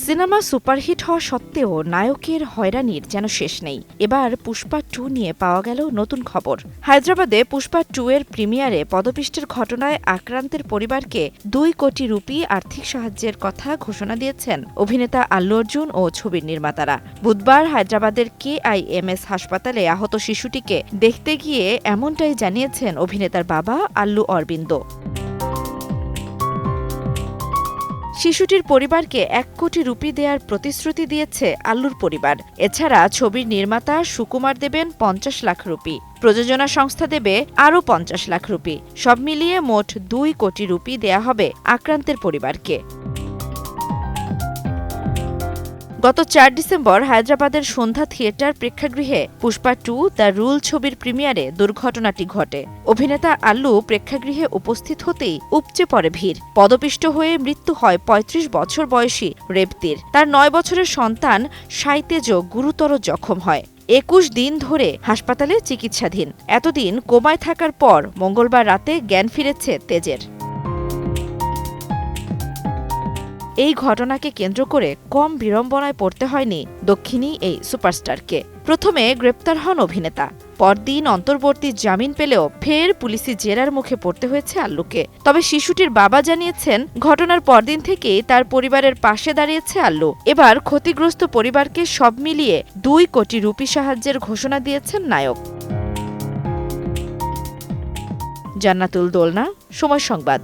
Cinema superhit হওয়া সত্ত্বেও নায়কের হয়রানির যেন শেষ নেই। এবার পুষ্পা 2 নিয়ে পাওয়া গেল নতুন খবর। হায়দ্রাবাদে পুষ্পা 2 এর প্রিমিয়ারে পদপিষ্টের ঘটনায় আক্রান্তের পরিবারকে 2 কোটি রুপি আর্থিক সাহায্যের কথা ঘোষণা দিয়েছেন অভিনেতা আল্লু অর্জুন ও ছবির নির্মাতারা। বুধবার হায়দ্রাবাদের KIMS হাসপাতালে আহত শিশুটিকে দেখতে গিয়ে এমনটাই জানিয়েছেন অভিনেতার বাবা আল্লু অরবিন্দ। শিশুটির পরিবারকে 1 কোটি রুপি দেওয়ার প্রতিশ্রুতি দিয়েছে আল্লুর পরিবার। এছাড়া ছবির নির্মাতা সুকুমার দেবেন 50 লাখ রুপি, প্রযোজনা সংস্থা দেবে আরও 50 লাখ রুপি। সব মিলিয়ে মোট 2 কোটি রুপি দেয়া হবে আক্রান্তের পরিবারকে। গত 4 ডিসেম্বর হায়দ্রাবাদের সন্ধ্যা থিয়েটার প্রেক্ষাগৃহে পুষ্পা 2 দ্য রুল ছবির প্রিমিয়ারে দুর্ঘটনাটি ঘটে। অভিনেতা আল্লু প্রেক্ষাগৃহে উপস্থিত হতেই উপচে পড়ে ভিড়। পদপিষ্ট হয়ে মৃত্যু হয় 35 বছর বয়সী রেবতীর। তার 9 বছরের সন্তান সাইতেজও গুরুতর জখম হয়। 21 দিন ধরে হাসপাতালে চিকিৎসাধীন। এতদিন কোমায় থাকার পর মঙ্গলবার রাতে জ্ঞান ফিরেছে তেজের। এই ঘটনাকে কেন্দ্র করে কম বিড়ম্বনায় পড়তে হয়নি দক্ষিণী এই সুপারস্টারকে। প্রথমে গ্রেপ্তার হন অভিনেতা, পরদিন অন্তর্বর্তী জামিন পেলেও ফের পুলিশি জেরার মুখে পড়তে হয়েছে আল্লুকে। তবে শিশুটির বাবা জানিয়েছেন, ঘটনার পরদিন থেকেই তার পরিবারের পাশে দাঁড়িয়েছে আল্লু। এবার ক্ষতিগ্রস্ত পরিবারকে সব মিলিয়ে 2 কোটি রুপি সাহায্যের ঘোষণা দিয়েছেন নায়ক। জান্নাতুল দোলনা, সময় সংবাদ।